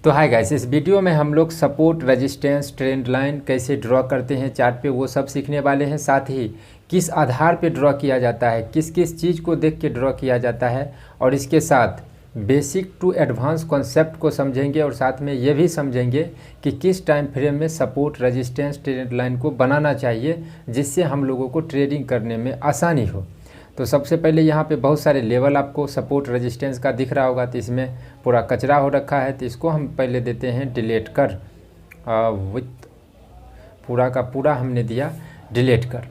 तो hi guys, इस video में हम लोग सपोर्ट, रेजिस्टेंस, ट्रेंड लाइन कैसे ड्रॉ करते हैं चार्ट पे वो सब सीखने वाले हैं। साथ ही किस आधार पे ड्रॉ किया जाता है, किस किस चीज़ को देख के ड्रॉ किया जाता है, और इसके साथ बेसिक टू एडवांस कॉन्सेप्ट को समझेंगे। और साथ में ये भी समझेंगे कि किस टाइम फ्रेम में सपोर्ट, रेजिस्टेंस, ट्रेंड लाइन को बनाना चाहिए जिससे हम लोगों को ट्रेडिंग करने में आसानी हो। तो सबसे पहले यहाँ पे बहुत सारे लेवल आपको सपोर्ट रेजिस्टेंस का दिख रहा होगा, तो इसमें पूरा कचरा हो रखा है, तो इसको हम पहले देते हैं डिलीट कर। विथ पूरा का पूरा हमने दिया डिलीट कर।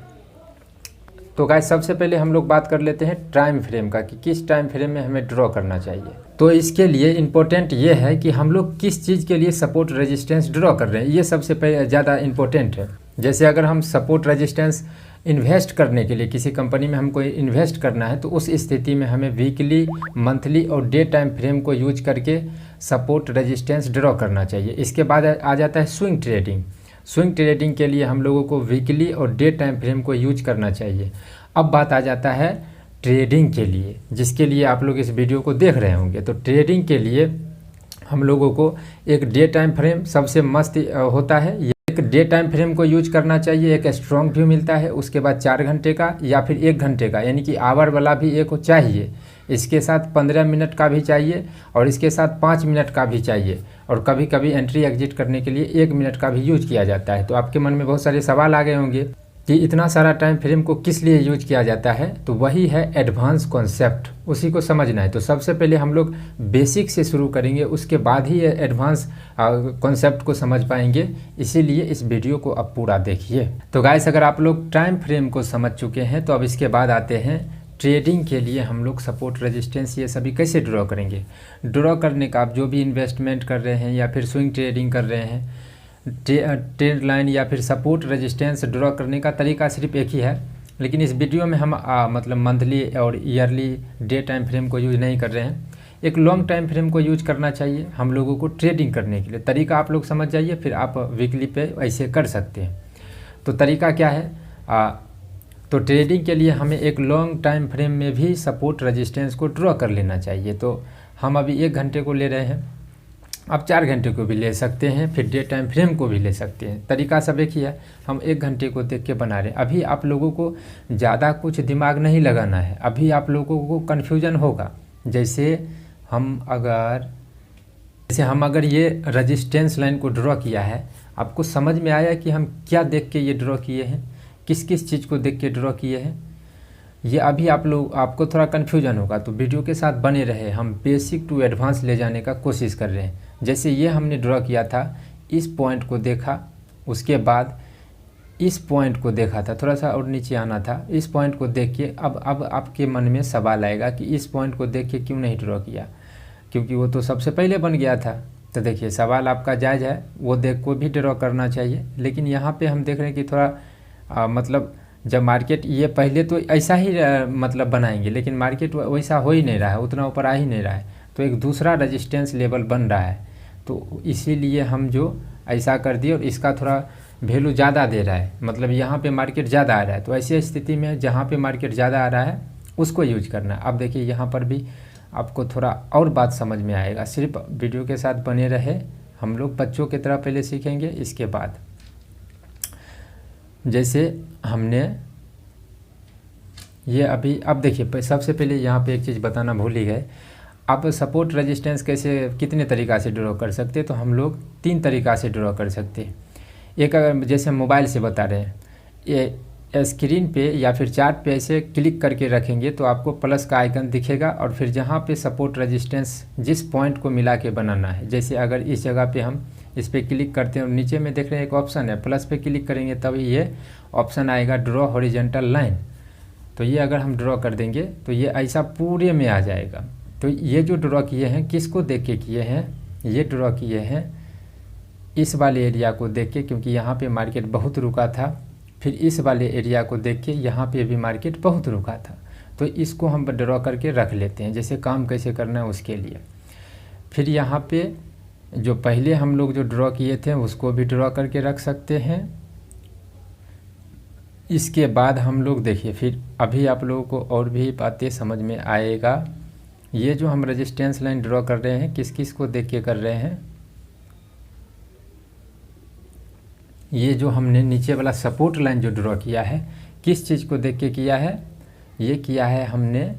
तो गाइस सबसे पहले हम लोग बात कर लेते हैं टाइम फ्रेम का कि किस टाइम फ्रेम में हमें ड्रॉ करना चाहिए। तो इसके लिए इम्पोर्टेंट ये है कि हम लोग किस चीज़ के लिए सपोर्ट रेजिस्टेंस ड्रॉ कर रहे हैं, ये सबसे पहले ज़्यादा इम्पोर्टेंट है। जैसे अगर हम सपोर्ट रेजिस्टेंस इन्वेस्ट करने के लिए किसी कंपनी में हमको इन्वेस्ट करना है, तो उस स्थिति में हमें वीकली, मंथली और डे टाइम फ्रेम को यूज करके सपोर्ट रेजिस्टेंस ड्रॉ करना चाहिए। इसके बाद आ जाता है स्विंग ट्रेडिंग। स्विंग ट्रेडिंग के लिए हम लोगों को वीकली और डे टाइम फ्रेम को यूज करना चाहिए। अब बात आ जाता है ट्रेडिंग के लिए, जिसके लिए आप लोग इस वीडियो को देख रहे होंगे। तो ट्रेडिंग के लिए हम लोगों को एक डे टाइम फ्रेम सबसे मस्त होता है। एक डे टाइम फ्रेम को यूज करना चाहिए, एक स्ट्रॉन्ग व्यू मिलता है। उसके बाद 4 घंटे का या फिर 1 घंटे का, यानी कि आवर वाला भी एक चाहिए। इसके साथ 15 मिनट का भी चाहिए और इसके साथ 5 मिनट का भी चाहिए। और कभी कभी एंट्री एग्जिट करने के लिए 1 मिनट का भी यूज किया जाता है। तो आपके मन में बहुत सारे सवाल आ गए होंगे कि इतना सारा टाइम फ्रेम को किस लिए यूज किया जाता है। तो वही है एडवांस कॉन्सेप्ट, उसी को समझना है। तो सबसे पहले हम लोग बेसिक से शुरू करेंगे, उसके बाद ही एडवांस कॉन्सेप्ट को समझ पाएंगे। इसीलिए इस वीडियो को अब पूरा देखिए। तो गाइस, अगर आप लोग टाइम फ्रेम को समझ चुके हैं तो अब इसके बाद आते हैं ट्रेडिंग के लिए हम लोग सपोर्ट, रेजिस्टेंस ये सभी कैसे ड्रॉ करेंगे। ड्रॉ करने का आप जो भी इन्वेस्टमेंट कर रहे हैं या फिर स्विंग ट्रेडिंग कर रहे हैं, ट्रेंड लाइन या फिर सपोर्ट रेजिस्टेंस ड्रॉ करने का तरीका सिर्फ एक ही है। लेकिन इस वीडियो में हम मतलब मंथली और ईयरली डे टाइम फ्रेम को यूज नहीं कर रहे हैं। एक लॉन्ग टाइम फ्रेम को यूज करना चाहिए हम लोगों को ट्रेडिंग करने के लिए। तरीका आप लोग समझ जाइए, फिर आप वीकली पे ऐसे कर सकते हैं। तो तरीका क्या है, तो ट्रेडिंग के लिए हमें एक लॉन्ग टाइम फ्रेम में भी सपोर्ट रेजिस्टेंस को ड्रॉ कर लेना चाहिए। तो हम अभी 1 घंटे को ले रहे हैं, आप 4 घंटे को भी ले सकते हैं, फिर डे टाइम फ्रेम को भी ले सकते हैं। तरीका सब एक ही है, हम 1 घंटे को देख के बना रहे हैं। अभी आप लोगों को ज़्यादा कुछ दिमाग नहीं लगाना है, अभी आप लोगों को कन्फ्यूजन होगा। जैसे हम अगर ये रेजिस्टेंस लाइन को ड्रॉ किया है, आपको समझ में आया कि हम क्या देख के ये ड्रॉ किए हैं, किस किस चीज़ को देख के ड्रॉ किए हैं। ये अभी आपको थोड़ा कन्फ्यूजन होगा, तो वीडियो के साथ बने रहे। हम बेसिक टू एडवांस ले जाने का कोशिश कर रहे हैं। जैसे ये हमने ड्रॉ किया था, इस पॉइंट को देखा, उसके बाद इस पॉइंट को देखा था, थोड़ा सा और नीचे आना था। इस पॉइंट को देख के अब आपके मन में सवाल आएगा कि इस पॉइंट को देख के क्यों नहीं ड्रॉ किया, क्योंकि वो तो सबसे पहले बन गया था। तो सवाल आपका जायज़ है, वो देख को भी ड्रॉ करना चाहिए। लेकिन यहाँ पर हम देख रहे हैं कि थोड़ा मतलब जब मार्केट ये पहले तो ऐसा ही मतलब बनाएंगे, लेकिन मार्केट वैसा हो ही नहीं रहा है, उतना ऊपर आ ही नहीं रहा है। तो एक दूसरा रेजिस्टेंस लेवल बन रहा है, तो इसीलिए हम जो ऐसा कर दिए और इसका थोड़ा वैल्यू ज़्यादा दे रहा है, मतलब यहाँ पे मार्केट ज़्यादा आ रहा है। तो ऐसी स्थिति में जहाँ पे मार्केट ज़्यादा आ रहा है उसको यूज करना है। अब देखिए यहाँ पर भी आपको थोड़ा और बात समझ में आएगा, सिर्फ वीडियो के साथ बने रहे। हम लोग बच्चों की तरह पहले सीखेंगे, इसके बाद जैसे हमने ये अब देखिए, सबसे पहले यहाँ पे एक चीज़ बताना भूल ही गए। आप सपोर्ट रेजिस्टेंस कितने तरीक़ा से ड्रॉ कर सकते हैं, तो हम लोग 3 तरीक़ा से ड्रॉ कर सकते हैं। एक, अगर जैसे मोबाइल से बता रहे हैं, ये स्क्रीन पे या फिर चार्ट पे ऐसे क्लिक करके रखेंगे तो आपको प्लस का आइकन दिखेगा, और फिर जहाँ पे सपोर्ट रेजिस्टेंस जिस पॉइंट को मिला के बनाना है, जैसे अगर इस जगह पे हम इस पर क्लिक करते हैं और नीचे में देख रहे हैं एक ऑप्शन है, प्लस पे क्लिक करेंगे तब ये ऑप्शन आएगा ड्रॉ हॉरिजॉन्टल लाइन। तो ये अगर हम ड्रॉ कर देंगे तो ये ऐसा पूरे में आ जाएगा। तो ये जो ड्रॉ किए हैं किसको देख के किए हैं, ये ड्रॉ किए हैं इस वाले एरिया को देख के, क्योंकि यहाँ पे मार्केट बहुत रुका था। फिर इस वाले एरिया को देख के, यहाँ पे भी मार्केट बहुत रुका था। तो इसको हम ड्रॉ करके रख लेते हैं, जैसे काम कैसे करना है उसके लिए। फिर यहाँ पे जो पहले हम लोग जो ड्रॉ किए थे उसको भी ड्रॉ करके रख सकते हैं। इसके बाद हम लोग देखिए, फिर अभी आप लोगों को और भी बातें समझ में आएगा। ये जो हम रेजिस्टेंस लाइन ड्रॉ कर रहे हैं किस किस को देख के कर रहे हैं, ये जो हमने नीचे वाला सपोर्ट लाइन जो ड्रॉ किया है किस चीज़ को देख के किया है, ये किया है हमने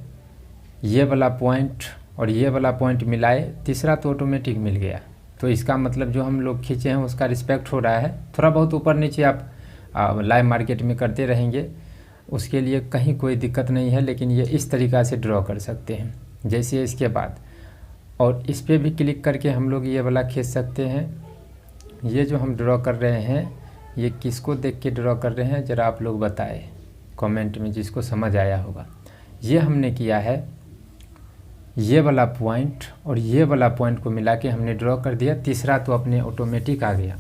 ये वाला पॉइंट और ये वाला पॉइंट मिलाए, तीसरा तो ऑटोमेटिक मिल गया। तो इसका मतलब जो हम लोग खींचे हैं उसका रिस्पेक्ट हो रहा है। थोड़ा बहुत ऊपर नीचे आप लाइव मार्केट में करते रहेंगे, उसके लिए कहीं कोई दिक्कत नहीं है, लेकिन ये इस तरीक़ा से ड्रॉ कर सकते हैं। जैसे इसके बाद और इस पर भी क्लिक करके हम लोग ये वाला खींच सकते हैं। ये जो हम ड्रॉ कर रहे हैं ये किसको देख के ड्रॉ कर रहे हैं, ज़रा आप लोग बताएं कमेंट में, जिसको समझ आया होगा। ये हमने किया है ये वाला पॉइंट और ये वाला पॉइंट को मिला के हमने ड्रॉ कर दिया, तीसरा तो अपने ऑटोमेटिक आ गया।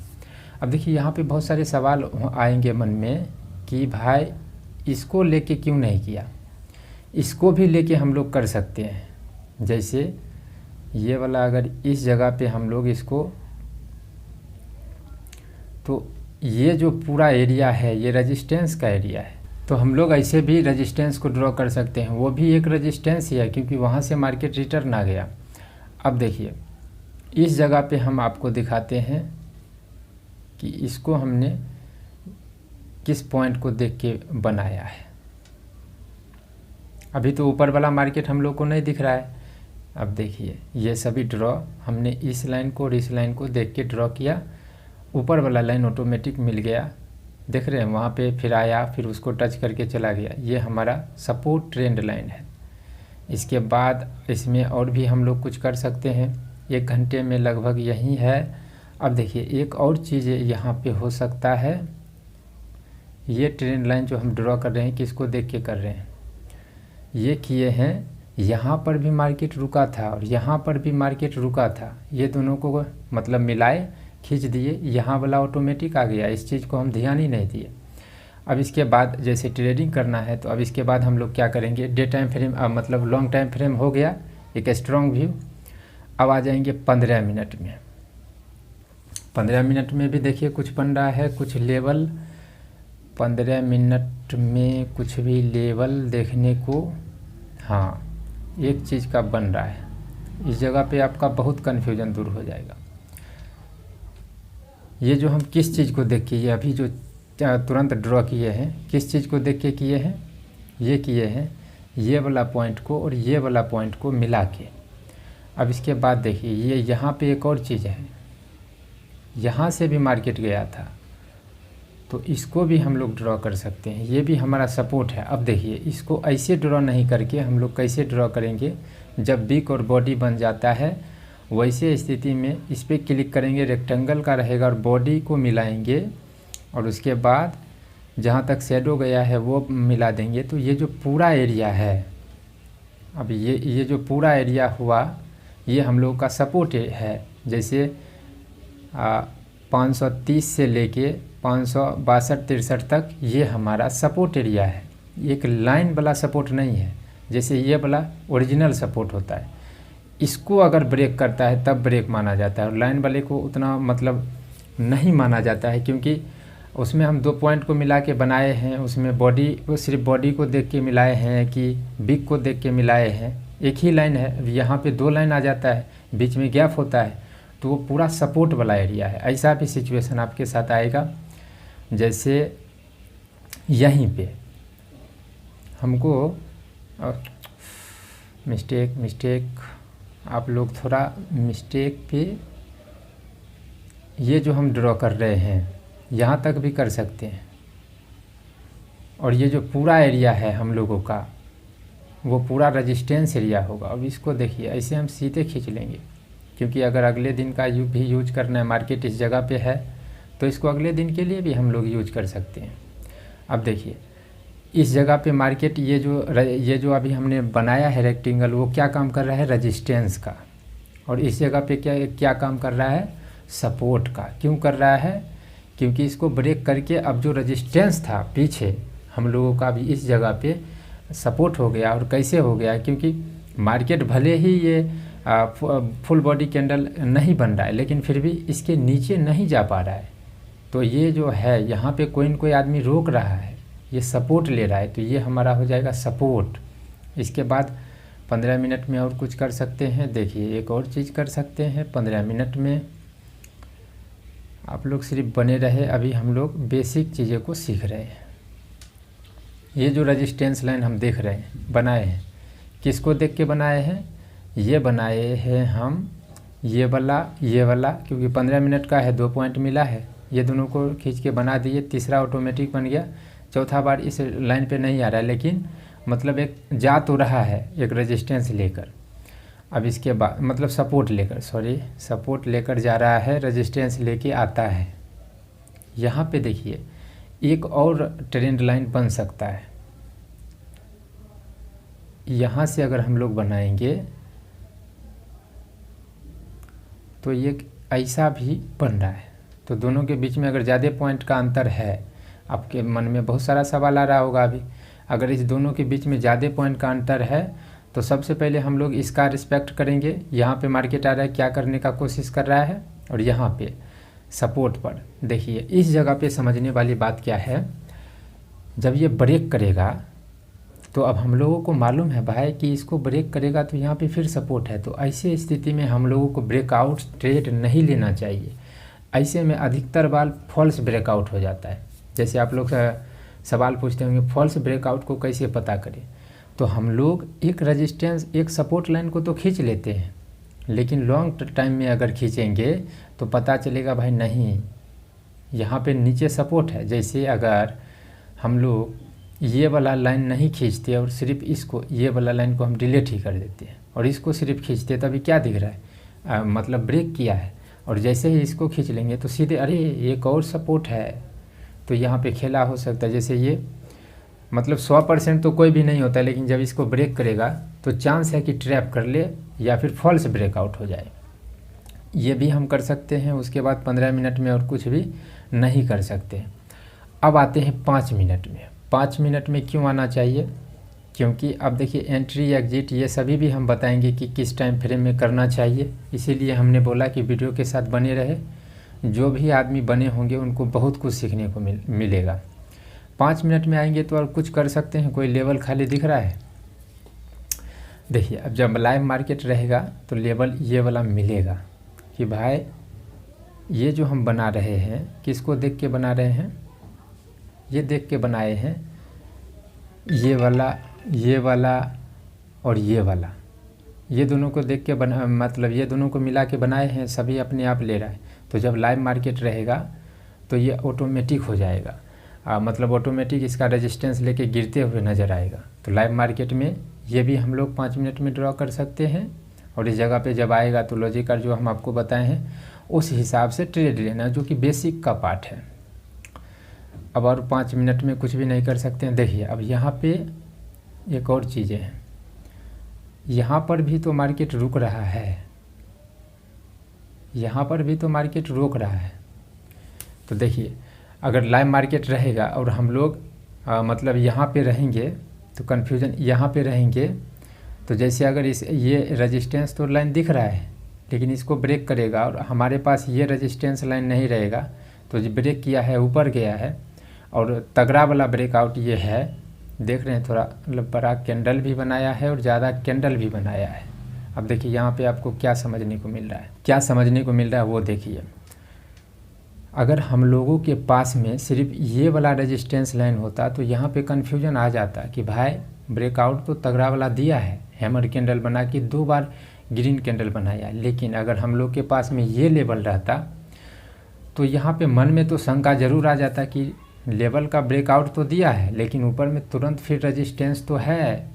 अब देखिए यहाँ पे बहुत सारे सवाल आएंगे मन में कि भाई इसको लेके क्यों नहीं किया। इसको भी लेके हम लोग कर सकते हैं। जैसे ये वाला अगर इस जगह पे हम लोग इसको, तो ये जो पूरा एरिया है ये रेजिस्टेंस का एरिया है, तो हम लोग ऐसे भी रेजिस्टेंस को ड्रॉ कर सकते हैं। वो भी एक रेजिस्टेंस ही है क्योंकि वहाँ से मार्केट रिटर्न आ गया। अब देखिए इस जगह पे हम आपको दिखाते हैं कि इसको हमने किस पॉइंट को देख के बनाया है। अभी तो ऊपर वाला मार्केट हम लोग को नहीं दिख रहा है। अब देखिए ये सभी ड्रॉ हमने इस लाइन को और इस लाइन को देख के ड्रॉ किया, ऊपर वाला लाइन ऑटोमेटिक मिल गया, देख रहे हैं वहाँ पे, फिर आया, फिर उसको टच करके चला गया। ये हमारा सपोर्ट ट्रेंड लाइन है। इसके बाद इसमें और भी हम लोग कुछ कर सकते हैं। 1 घंटे में लगभग यही है। अब देखिए एक और चीज़ यहाँ पे हो सकता है, ये ट्रेंड लाइन जो हम ड्रॉ कर रहे हैं किसको देख के कर रहे हैं, ये किए हैं यहाँ पर भी मार्केट रुका था और यहाँ पर भी मार्केट रुका था, ये दोनों को मतलब मिलाए खींच दिए, यहाँ वाला ऑटोमेटिक आ गया। इस चीज़ को हम ध्यान ही नहीं दिए। अब इसके बाद जैसे ट्रेडिंग करना है तो अब इसके बाद हम लोग क्या करेंगे, डे टाइम फ्रेम मतलब लॉन्ग टाइम फ्रेम हो गया एक स्ट्रॉन्ग व्यू। अब आ जाएंगे 15 मिनट में। 15 मिनट में भी देखिए कुछ बन रहा है, कुछ लेवल 15 मिनट में कुछ भी लेवल देखने को, हाँ एक चीज़ का बन रहा है। इस जगह पे आपका बहुत कन्फ्यूजन दूर हो जाएगा। ये जो हम किस चीज़ को देख के, ये अभी जो तुरंत ड्रॉ किए हैं किस चीज़ को देख के किए हैं, ये किए हैं ये वाला पॉइंट को और ये वाला पॉइंट को मिला के। अब इसके बाद देखिए ये यहाँ पे एक और चीज़ है, यहाँ से भी मार्केट गया था तो इसको भी हम लोग ड्रॉ कर सकते हैं, ये भी हमारा सपोर्ट है। अब देखिए इसको ऐसे ड्रॉ नहीं करके हम लोग कैसे ड्रॉ करेंगे, जब बिग और बॉडी बन जाता है वैसे स्थिति में इस पर क्लिक करेंगे, रेक्टेंगल का रहेगा और बॉडी को मिलाएंगे और उसके बाद जहाँ तक शैडो गया है वो मिला देंगे। तो ये जो पूरा एरिया है, अब ये जो पूरा एरिया हुआ ये हम लोग का सपोर्ट है। जैसे 530 से लेके 562-63 तक ये हमारा सपोर्ट एरिया है, एक लाइन वाला सपोर्ट नहीं है। जैसे ये वाला ओरिजिनल सपोर्ट होता है, इसको अगर ब्रेक करता है तब ब्रेक माना जाता है और लाइन वाले को उतना मतलब नहीं माना जाता है, क्योंकि उसमें हम 2 पॉइंट को मिला के बनाए हैं। उसमें बॉडी को सिर्फ बॉडी को देख के मिलाए हैं कि बिग को देख के मिलाए हैं, एक ही लाइन है। यहाँ पे 2 लाइन आ जाता है, बीच में गैप होता है, तो वो पूरा सपोर्ट वाला एरिया है। ऐसा भी सिचुएशन आपके साथ आएगा। जैसे यहीं पे हमको मिस्टेक आप लोग थोड़ा मिस्टेक पे, ये जो हम ड्रॉ कर रहे हैं यहाँ तक भी कर सकते हैं और ये जो पूरा एरिया है हम लोगों का वो पूरा रेजिस्टेंस एरिया होगा। अब इसको देखिए ऐसे हम सीधे खींच लेंगे, क्योंकि अगर अगले दिन का भी यूज करना है, मार्केट इस जगह पे है तो इसको अगले दिन के लिए भी हम लोग यूज कर सकते हैं। अब देखिए इस जगह पे मार्केट ये जो अभी हमने बनाया है रेक्टेंगल, वो क्या काम कर रहा है, रेजिस्टेंस का, और इस जगह पे क्या काम कर रहा है, सपोर्ट का। क्यों कर रहा है, क्योंकि इसको ब्रेक करके अब जो रेजिस्टेंस था पीछे हम लोगों का भी इस जगह पे सपोर्ट हो गया। और कैसे हो गया, क्योंकि मार्केट भले ही ये फुल बॉडी कैंडल नहीं बन रहा है लेकिन फिर भी इसके नीचे नहीं जा पा रहा है, तो ये जो है यहाँ पे कोई न कोई आदमी रोक रहा है, ये सपोर्ट ले रहा है, तो ये हमारा हो जाएगा सपोर्ट। इसके बाद 15 मिनट में और कुछ कर सकते हैं। देखिए एक और चीज़ कर सकते हैं 15 मिनट में। आप लोग सिर्फ बने रहे, अभी हम लोग बेसिक चीज़ों को सीख रहे हैं। ये जो रेजिस्टेंस लाइन हम देख रहे हैं, बनाए हैं, किसको देख के बनाए हैं? ये बनाए हैं हम ये वाला, क्योंकि 15 मिनट का है, 2 पॉइंट मिला है, ये दोनों को खींच के बना दिए, तीसरा ऑटोमेटिक बन गया, चौथा बार इस लाइन पे नहीं आ रहा है, लेकिन मतलब एक जा तो रहा है एक रेजिस्टेंस लेकर। अब इसके बाद मतलब सपोर्ट लेकर जा रहा है, रेजिस्टेंस लेके आता है। यहाँ पे देखिए एक और ट्रेंड लाइन बन सकता है। यहाँ से अगर हम लोग बनाएंगे तो ये ऐसा भी बन रहा है। तो दोनों के बीच में अगर ज़्यादा पॉइंट का अंतर है, आपके मन में बहुत सारा सवाल आ रहा होगा अभी, अगर इस दोनों के बीच में ज़्यादा पॉइंट का अंतर है तो सबसे पहले हम लोग इसका रिस्पेक्ट करेंगे। यहाँ पे मार्केट आ रहा है, क्या करने का कोशिश कर रहा है, और यहाँ पे सपोर्ट पर देखिए, इस जगह पे समझने वाली बात क्या है, जब ये ब्रेक करेगा तो अब हम लोगों को मालूम है भाई कि इसको ब्रेक करेगा तो यहाँ पे फिर सपोर्ट है। तो ऐसे स्थिति में हम लोगों को ब्रेकआउट ट्रेड नहीं लेना चाहिए। ऐसे में अधिकतर बार फॉल्स ब्रेकआउट हो जाता है। जैसे आप लोग सवाल पूछते होंगे फॉल्स ब्रेकआउट को कैसे पता करें, तो हम लोग एक रेजिस्टेंस, एक सपोर्ट लाइन को तो खींच लेते हैं, लेकिन लॉन्ग टाइम में अगर खींचेंगे तो पता चलेगा भाई नहीं, यहाँ पे नीचे सपोर्ट है। जैसे अगर हम लोग ये वाला लाइन नहीं खींचते और सिर्फ इसको, ये वाला लाइन को हम डिलीट ही कर देते हैं और इसको सिर्फ खींचते, तभी क्या दिख रहा है, मतलब ब्रेक किया है। और जैसे ही इसको खींच लेंगे तो सीधे अरे एक और सपोर्ट है, तो यहाँ पे खेला हो सकता है। जैसे ये मतलब 100% तो कोई भी नहीं होता, लेकिन जब इसको ब्रेक करेगा तो चांस है कि ट्रैप कर ले या फिर फॉल्स ब्रेकआउट हो जाए। ये भी हम कर सकते हैं। उसके बाद 15 मिनट में और कुछ भी नहीं कर सकते। अब आते हैं 5 मिनट में। 5 मिनट में क्यों आना चाहिए, क्योंकि अब देखिए एंट्री एग्जिट ये सभी भी हम बताएंगे कि किस टाइम फ्रेम में करना चाहिए। इसीलिए हमने बोला कि वीडियो के साथ बने रहे। जो भी आदमी बने होंगे उनको बहुत कुछ सीखने को मिलेगा। 5 मिनट में आएंगे तो और कुछ कर सकते हैं। कोई लेवल खाली दिख रहा है, देखिए अब जब लाइव मार्केट रहेगा तो लेवल ये वाला मिलेगा कि भाई ये जो हम बना रहे हैं किसको देख के बना रहे हैं, ये देख के बनाए हैं, ये वाला और ये वाला, ये दोनों को देख के बना, मतलब ये दोनों को मिला के बनाए हैं, सभी अपने आप ले रहा है। तो जब लाइव मार्केट रहेगा तो ये ऑटोमेटिक हो जाएगा, मतलब ऑटोमेटिक इसका रेजिस्टेंस लेके गिरते हुए नज़र आएगा। तो लाइव मार्केट में ये भी हम लोग 5 मिनट में ड्रॉ कर सकते हैं। और इस जगह पे जब आएगा तो लॉजिकल जो हम आपको बताए हैं उस हिसाब से ट्रेड लेना, जो कि बेसिक का पार्ट है। अब और 5 मिनट में कुछ भी नहीं कर सकते हैं। देखिए अब यहाँ पे एक और चीज़ें हैं, यहाँ पर भी तो मार्केट रुक रहा है, यहाँ पर भी तो मार्केट रोक रहा है। तो देखिए अगर लाइव मार्केट रहेगा और हम लोग मतलब यहाँ पे रहेंगे तो कन्फ्यूजन यहाँ पे रहेंगे, तो जैसे अगर ये रेजिस्टेंस तो लाइन दिख रहा है लेकिन इसको ब्रेक करेगा और हमारे पास ये रेजिस्टेंस लाइन नहीं रहेगा, तो जो ब्रेक किया है ऊपर गया है और तगड़ा वाला ब्रेकआउट ये है। देख रहे हैं थोड़ा मतलब बड़ा कैंडल भी बनाया है और ज़्यादा कैंडल भी बनाया है। अब देखिए यहाँ पे आपको क्या समझने को मिल रहा है, वो देखिए। अगर हम लोगों के पास में सिर्फ ये वाला रेजिस्टेंस लाइन होता तो यहाँ पे कन्फ्यूजन आ जाता कि भाई ब्रेकआउट तो तगड़ा वाला दिया है, हैमर कैंडल बना के 2 बार ग्रीन कैंडल बनाया, लेकिन अगर हम लोग के पास में ये लेवल रहता तो यहाँ पे मन में तो शंका जरूर आ जाता कि लेवल का ब्रेकआउट तो दिया है लेकिन ऊपर में तुरंत फिर रेजिस्टेंस तो है।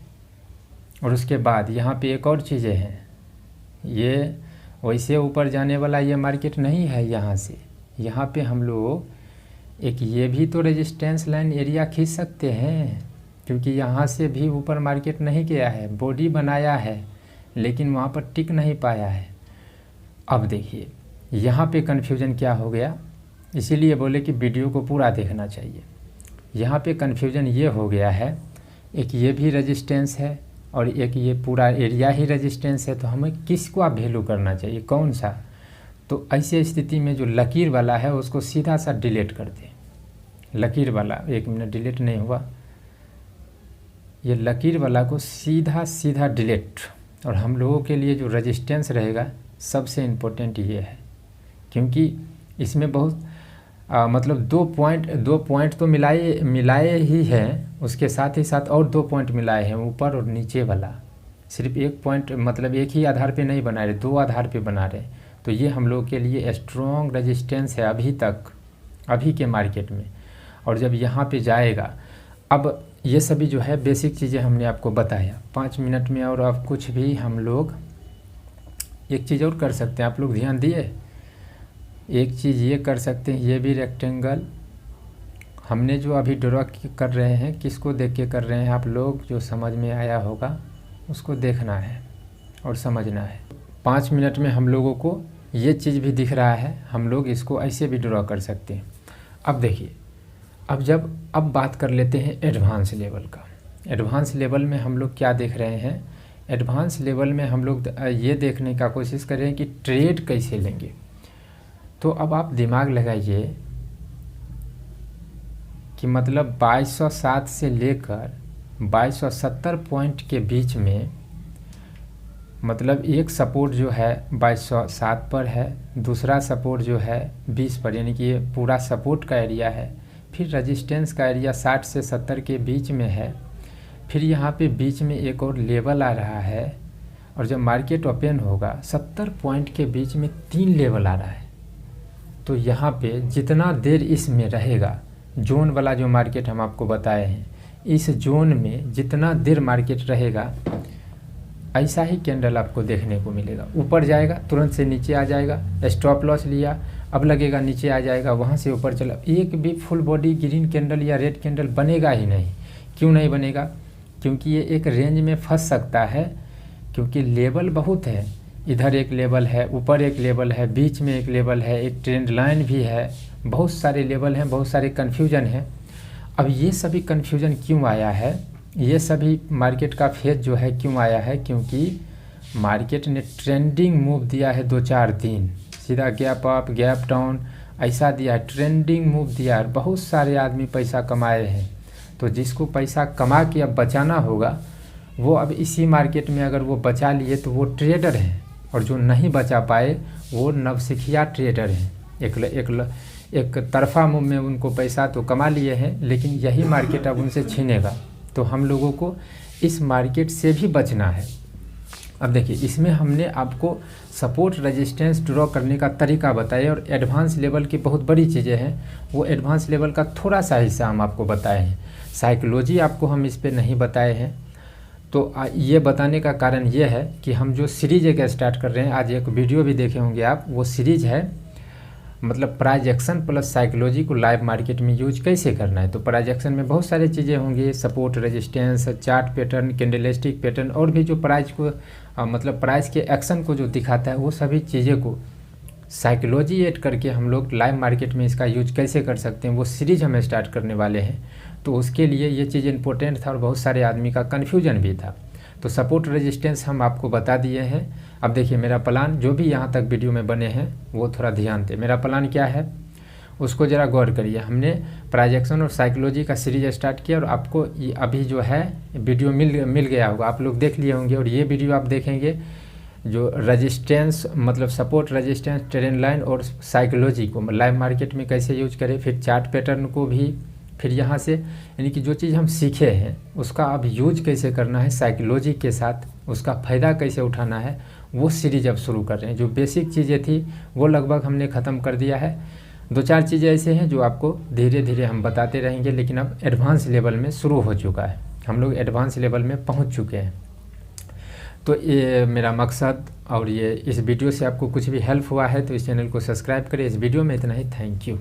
और उसके बाद यहाँ पे एक और चीज़ें हैं, ये वैसे ऊपर जाने वाला ये मार्केट नहीं है। यहाँ पे हम लोग एक ये भी तो रेजिस्टेंस लाइन एरिया खींच सकते हैं, क्योंकि यहाँ से भी ऊपर मार्केट नहीं गया है, बॉडी बनाया है लेकिन वहाँ पर टिक नहीं पाया है। अब देखिए यहाँ पे कन्फ्यूजन क्या हो गया, इसीलिए बोले कि वीडियो को पूरा देखना चाहिए। यहाँ पे कन्फ्यूजन ये हो गया है, एक ये भी रेजिस्टेंस है और एक ये पूरा एरिया ही रेजिस्टेंस है, तो हमें किसको आप वैल्यू करना चाहिए, कौन सा। तो ऐसी स्थिति में जो लकीर वाला है उसको सीधा सा डिलीट कर दें। लकीर वाला, 1 मिनट डिलीट नहीं हुआ, ये लकीर वाला को सीधा डिलीट। और हम लोगों के लिए जो रेजिस्टेंस रहेगा सबसे इम्पोर्टेंट ये है, क्योंकि इसमें बहुत मतलब दो पॉइंट तो मिलाए ही हैं, उसके साथ ही साथ और 2 पॉइंट मिलाए हैं, ऊपर और नीचे वाला। सिर्फ एक पॉइंट मतलब एक ही आधार पे नहीं बना रहे, 2 आधार पे बना रहे। तो ये हम लोग के लिए स्ट्रॉन्ग रेजिस्टेंस है अभी तक, अभी के मार्केट में। और जब यहाँ पे जाएगा, अब ये सभी जो है बेसिक चीज़ें हमने आपको बताया 5 मिनट में। और अब कुछ भी हम लोग एक चीज़ और कर सकते हैं, आप लोग ध्यान दिए, एक चीज़ ये कर सकते हैं, ये भी रेक्टेंगल हमने जो अभी ड्रॉ कर रहे हैं, किसको देख के कर रहे हैं आप लोग, जो समझ में आया होगा उसको देखना है और समझना है। 5 मिनट में हम लोगों को ये चीज़ भी दिख रहा है, हम लोग इसको ऐसे भी ड्रॉ कर सकते हैं। अब देखिए, अब बात कर लेते हैं एडवांस लेवल का। एडवांस लेवल में हम लोग क्या देख रहे हैं, एडवांस लेवल में हम लोग ये देखने का कोशिश कर रहे हैं कि ट्रेड कैसे लेंगे। तो अब आप दिमाग लगाइए कि मतलब 2207 से लेकर 2270 पॉइंट के बीच में, मतलब एक सपोर्ट जो है 2207 पर है, दूसरा सपोर्ट जो है 20 पर, यानी कि ये पूरा सपोर्ट का एरिया है। फिर रेजिस्टेंस का एरिया 60 से 70 के बीच में है। फिर यहाँ पे बीच में एक और लेवल आ रहा है, और जब मार्केट ओपन होगा 70 पॉइंट के बीच में 3 लेवल आ रहा है। तो यहाँ पे जितना देर इसमें रहेगा, जोन वाला जो मार्केट हम आपको बताए हैं, इस जोन में जितना देर मार्केट रहेगा, ऐसा ही कैंडल आपको देखने को मिलेगा। ऊपर जाएगा, तुरंत से नीचे आ जाएगा, स्टॉप लॉस लिया, अब लगेगा नीचे आ जाएगा, वहाँ से ऊपर चला। एक भी फुल बॉडी ग्रीन कैंडल या रेड कैंडल बनेगा ही नहीं। क्यों नहीं बनेगा? क्योंकि ये एक रेंज में फंस सकता है, क्योंकि लेवल बहुत है। इधर एक लेवल है, ऊपर एक लेवल है, बीच में एक लेवल है, एक ट्रेंड लाइन भी है, बहुत सारे लेवल हैं, बहुत सारे कन्फ्यूजन हैं। अब ये सभी कन्फ्यूजन क्यों आया है, ये सभी मार्केट का फेज जो है क्यों आया है? क्योंकि मार्केट ने ट्रेंडिंग मूव दिया है 2-4 दिन, सीधा गैप अप गैप डाउन ऐसा दिया है, ट्रेंडिंग मूव दिया है। बहुत सारे आदमी पैसा कमाए हैं। तो जिसको पैसा कमा के अब बचाना होगा, वो अब इसी मार्केट में अगर वो बचा लिए तो वो ट्रेडर हैं, और जो नहीं बचा पाए वो नवसिखिया ट्रेडर हैं। एक तरफा मूव में उनको पैसा तो कमा लिए हैं, लेकिन यही मार्केट अब उनसे छीनेगा। तो हम लोगों को इस मार्केट से भी बचना है। अब देखिए, इसमें हमने आपको सपोर्ट रेजिस्टेंस ड्रॉ करने का तरीका बताया, और एडवांस लेवल की बहुत बड़ी चीज़ें हैं, वो एडवांस लेवल का थोड़ा सा हिस्सा हम आपको बताए हैं। साइकोलॉजी आपको हम इस पे नहीं बताए हैं। तो ये बताने का कारण ये है कि हम जो सीरीज एक स्टार्ट कर रहे हैं, आज एक वीडियो भी देखे होंगे आप, वो सीरीज है मतलब प्राइस एक्शन प्लस साइकोलॉजी को लाइव मार्केट में यूज कैसे करना है। तो प्राइस एक्शन में बहुत सारी चीज़ें होंगी, support resistance, chart pattern, candlestick pattern, और भी जो प्राइस को मतलब प्राइस के एक्शन को जो दिखाता है, वो सभी चीज़ें को साइकोलॉजी ऐड करके हम लोग लाइव मार्केट में इसका यूज कैसे कर सकते हैं, वो सीरीज हम स्टार्ट करने वाले हैं। तो उसके लिए ये चीज़ इंपॉर्टेंट था, और बहुत सारे आदमी का कन्फ्यूजन भी था। तो सपोर्ट रेजिस्टेंस हम आपको बता दिए हैं। अब देखिए, मेरा प्लान जो भी यहाँ तक वीडियो में बने हैं वो थोड़ा ध्यान दें। मेरा प्लान क्या है उसको ज़रा गौर करिए। हमने प्राइस एक्शन और साइकोलॉजी का सीरीज स्टार्ट किया, और आपको ये अभी जो है वीडियो मिल गया होगा, आप लोग देख लिए होंगे। और ये वीडियो आप देखेंगे जो रेजिस्टेंस मतलब सपोर्ट रेजिस्टेंस, ट्रेंड लाइन और साइकोलॉजी को लाइव मार्केट में कैसे यूज करें, फिर चार्ट पैटर्न को भी, फिर यहाँ से यानी कि जो चीज़ हम सीखे हैं उसका अब यूज कैसे करना है साइकोलॉजी के साथ, उसका फ़ायदा कैसे उठाना है, वो सीरीज अब शुरू कर रहे हैं। जो बेसिक चीज़ें थी वो लगभग हमने ख़त्म कर दिया है। 2-4 चीज़ें ऐसे हैं जो आपको धीरे धीरे हम बताते रहेंगे, लेकिन अब एडवांस लेवल में शुरू हो चुका है, हम लोग एडवांस लेवल में पहुँच चुके हैं। तो ये मेरा मकसद, और ये इस वीडियो से आपको कुछ भी हेल्प हुआ है तो इस चैनल को सब्सक्राइब करें। इस वीडियो में इतना ही, थैंक यू।